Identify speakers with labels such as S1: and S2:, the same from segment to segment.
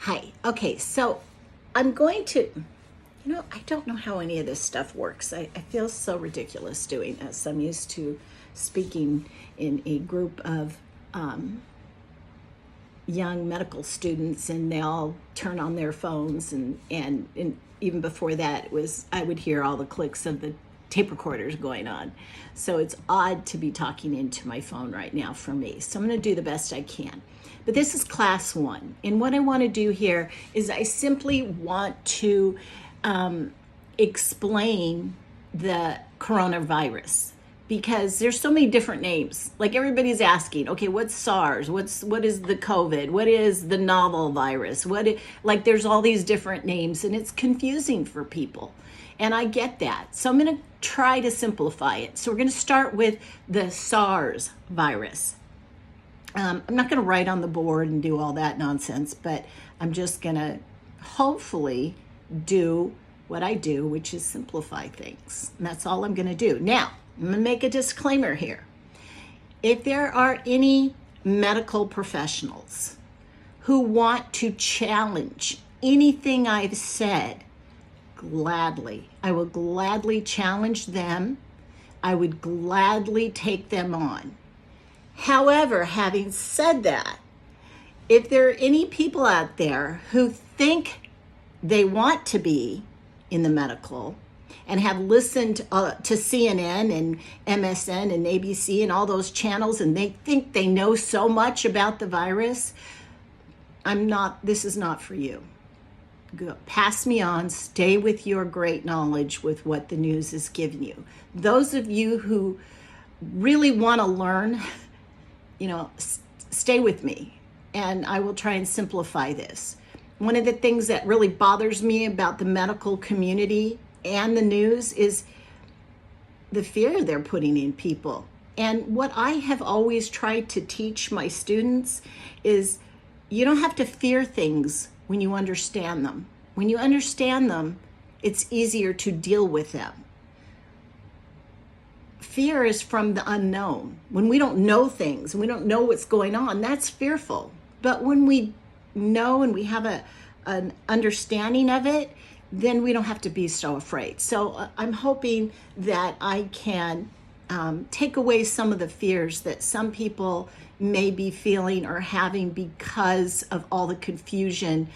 S1: Hi. Okay, so I'm going to, I don't know how any of this stuff works. I feel so ridiculous doing this. I'm used to speaking in a group of young medical students, and they all turn on their phones, and even before that, it was I would hear all the clicks of the tape recorders going on. So it's odd to be talking into my phone right now for me. So I'm going to do the best I can. But this is class one. And what I want to do here is I simply want to explain the coronavirus, because there's so many different names. Like, everybody's asking, okay, what's SARS? What is the COVID? What is the novel virus? Like, there's all these different names, and it's confusing for people. And I get that. So I'm going to try to simplify it. So we're going to start with the SARS virus. I'm not going to write on the board and do all that nonsense, but I'm just going to hopefully do what I do, which is simplify things. And that's all I'm going to do. Now, I'm going to make a disclaimer here. If there are any medical professionals who want to challenge anything I've said, I will gladly challenge them. I would gladly take them on. However, having said that, if there are any people out there who think they want to be in the medical and have listened to CNN and MSN and ABC and all those channels, and they think they know so much about the virus, this is not for you. Go, pass me on, stay with your great knowledge with what the news is giving you. Those of you who really want to learn, stay with me, and I will try and simplify this. One of the things that really bothers me about the medical community and the news is the fear they're putting in people. And what I have always tried to teach my students is you don't have to fear things when you understand them. When you understand them, it's easier to deal with them. Fear is from the unknown. When we don't know things, we don't know what's going on, that's fearful. But when we know and we have an understanding of it, then we don't have to be so afraid. So I'm hoping that I can take away some of the fears that some people may be feeling or having because of all the confusion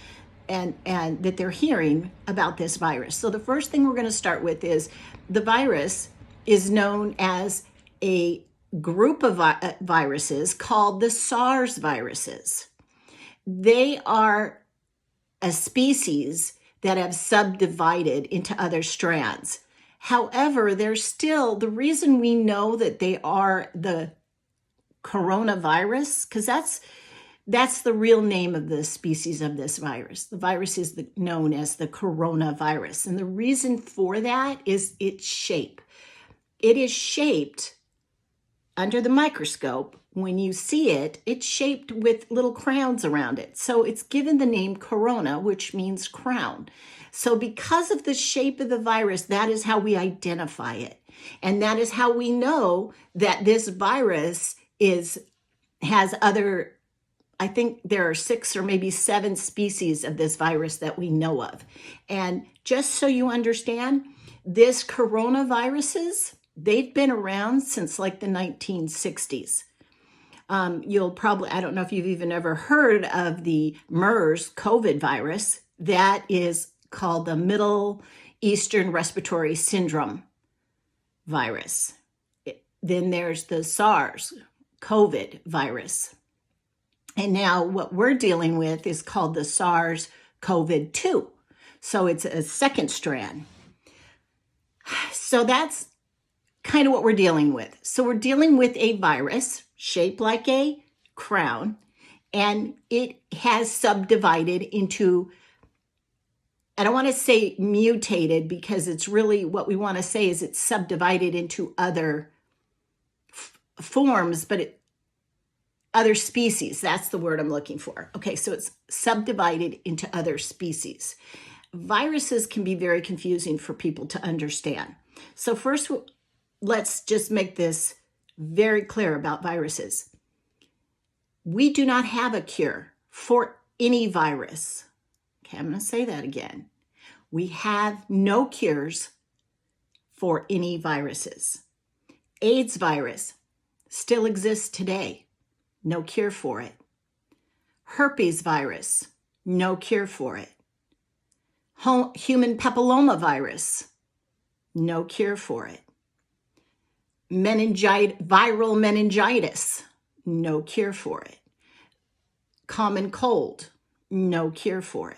S1: and that they're hearing about this virus. So the first thing we're going to start with is the virus is known as a group of viruses called the SARS viruses. They are a species that have subdivided into other strands. However, they're still, the reason we know that they are the coronavirus, because that's the real name of the species of this virus. The virus is known as the coronavirus. And the reason for that is its shape. It is shaped under the microscope. When you see it, it's shaped with little crowns around it. So it's given the name corona, which means crown. So because of the shape of the virus, that is how we identify it. And that is how we know that this virus has other, I think there are 6 or maybe 7 species of this virus that we know of. And just so you understand, this coronaviruses, they've been around since like the 1960s. You'll probably, I don't know if you've even ever heard of the MERS COVID virus. That is called the Middle Eastern Respiratory Syndrome virus. Then there's the SARS COVID virus. And now what we're dealing with is called the SARS CoV-2. So it's a second strand. So that's kind of what we're dealing with. So we're dealing with a virus shaped like a crown, and it has subdivided into, I don't want to say mutated, because it's really what we want to say is it's subdivided into other forms, but other species. That's the word I'm looking for. Okay, so it's subdivided into other species. Viruses can be very confusing for people to understand. So first, let's just make this very clear about viruses. We do not have a cure for any virus. Okay, I'm going to say that again. We have no cures for any viruses. AIDS virus still exists today. No cure for it. Herpes virus, no cure for it. Human papilloma virus, no cure for it. Viral meningitis, no cure for it. Common cold, no cure for it.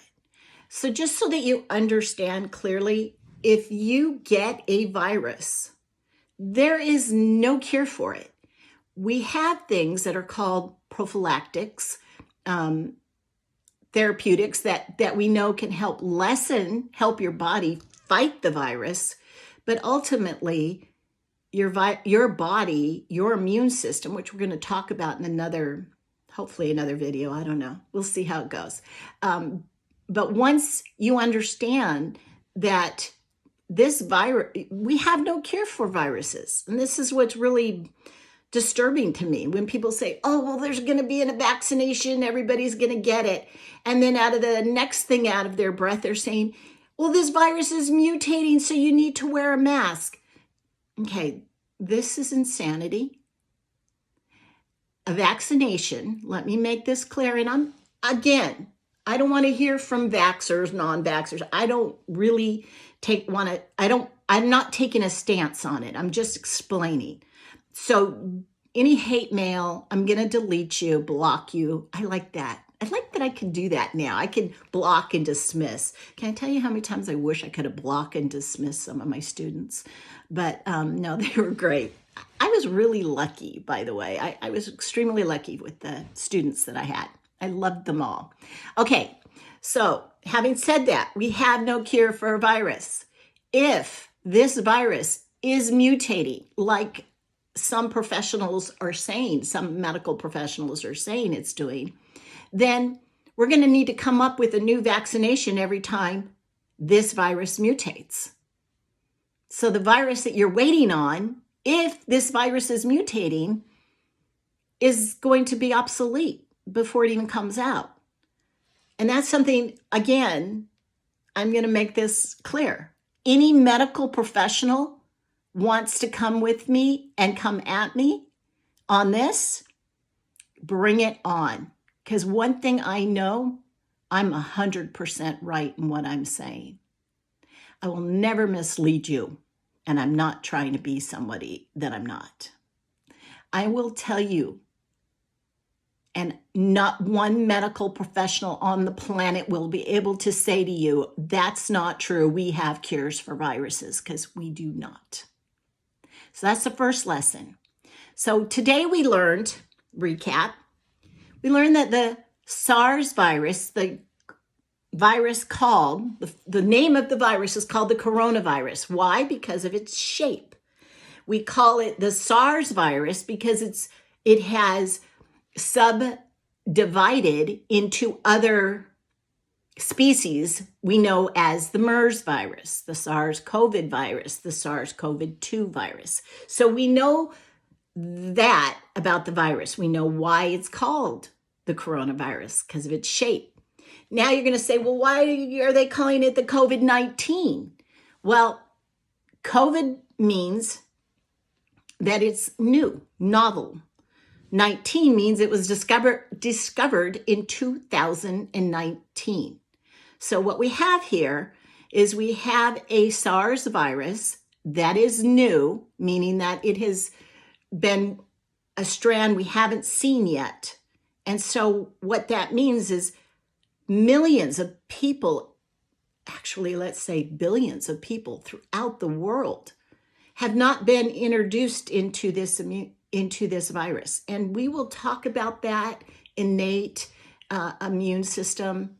S1: So just so that you understand clearly, if you get a virus, there is no cure for it. We have things that are called prophylactics, therapeutics that we know can help your body fight the virus, but ultimately your body, your immune system, which we're going to talk about in hopefully another video, I don't know, we'll see how it goes. But once you understand that this virus, we have no cure for viruses, and this is what's really disturbing to me when people say, oh, well, there's going to be a vaccination, everybody's going to get it. And then out of the next thing out of their breath, they're saying, well, this virus is mutating, so you need to wear a mask. Okay, this is insanity. A vaccination, let me make this clear. And I don't want to hear from vaxxers, non-vaxxers. I don't really I'm not taking a stance on it. I'm just explaining. So any hate mail, I'm going to delete you, block you. I like that. I like that I can do that now. I can block and dismiss. Can I tell you how many times I wish I could have blocked and dismissed some of my students? But no, they were great. I was really lucky, by the way. I was extremely lucky with the students that I had. I loved them all. Okay, so having said that, we have no cure for a virus. If this virus is mutating, like some professionals are saying, some medical professionals are saying it's doing, then we're going to need to come up with a new vaccination every time this virus mutates. So the virus that you're waiting on, if this virus is mutating, is going to be obsolete before it even comes out. And that's something, again, I'm going to make this clear. Any medical professional wants to come with me and come at me on this, bring it on. Because one thing I know, I'm 100% right in what I'm saying. I will never mislead you, and I'm not trying to be somebody that I'm not. I will tell you, and not one medical professional on the planet will be able to say to you, that's not true. We have cures for viruses, because we do not. So that's the first lesson. So today we learned, recap, we learned that the SARS virus, the virus called, the name of the virus is called the coronavirus. Why? Because of its shape. We call it the SARS virus because it has subdivided into other species we know as the MERS virus, the SARS-CoV virus, the SARS-CoV-2 virus. So we know that about the virus. We know why it's called the coronavirus, because of its shape. Now you're going to say, well, why are they calling it the COVID-19? Well, COVID means that it's new, novel. 19 means it was discovered in 2019. So what we have here is we have a SARS virus that is new, meaning that it has been a strand we haven't seen yet. And so what that means is millions of people, actually, let's say billions of people throughout the world have not been introduced into this virus. And we will talk about that innate immune system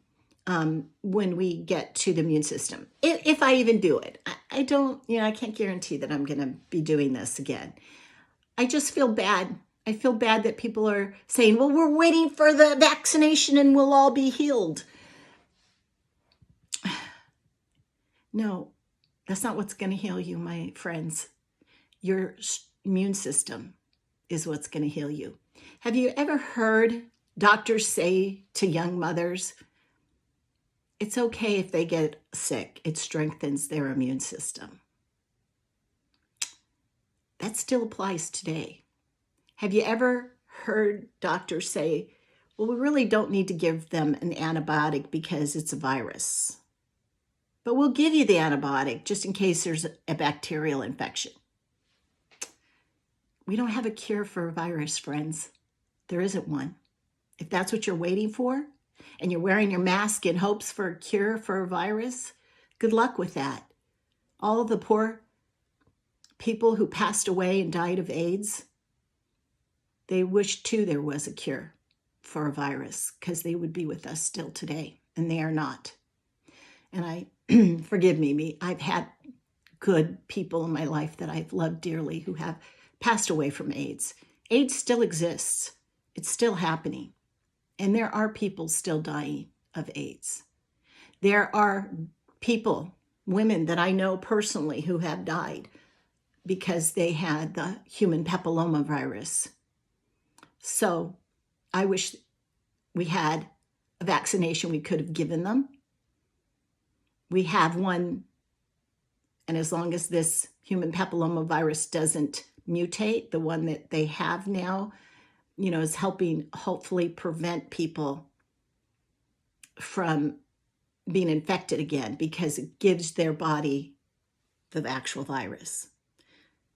S1: when we get to the immune system. If I even do it. I can't guarantee that I'm going to be doing this again. I just feel bad. I feel bad that people are saying, well, we're waiting for the vaccination and we'll all be healed. No, that's not what's going to heal you, my friends. Your immune system is what's going to heal you. Have you ever heard doctors say to young mothers, It's okay if they get sick. It strengthens their immune system. That still applies today. Have you ever heard doctors say, well, we really don't need to give them an antibiotic because it's a virus, but we'll give you the antibiotic just in case there's a bacterial infection? We don't have a cure for a virus, friends. There isn't one. If that's what you're waiting for, and you're wearing your mask in hopes for a cure for a virus, good luck with that. All of the poor people who passed away and died of AIDS, they wish too there was a cure for a virus, because they would be with us still today, and they are not. And forgive me, I've had good people in my life that I've loved dearly who have passed away from AIDS. AIDS still exists. It's still happening. And there are people still dying of AIDS. There are people, women that I know personally, who have died because they had the human papillomavirus. So I wish we had a vaccination we could have given them. We have one, and as long as this human papillomavirus doesn't mutate, the one that they have now, is helping hopefully prevent people from being infected again, because it gives their body the actual virus.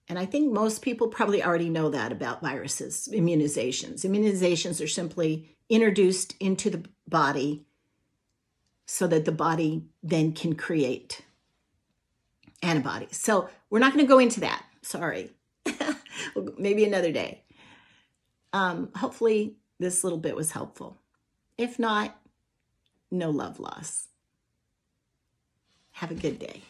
S1: And I think most people probably already know that about viruses, immunizations. Immunizations are simply introduced into the body so that the body then can create antibodies. So we're not going to go into that. Sorry. Maybe another day. Hopefully this little bit was helpful. If not, no love loss. Have a good day.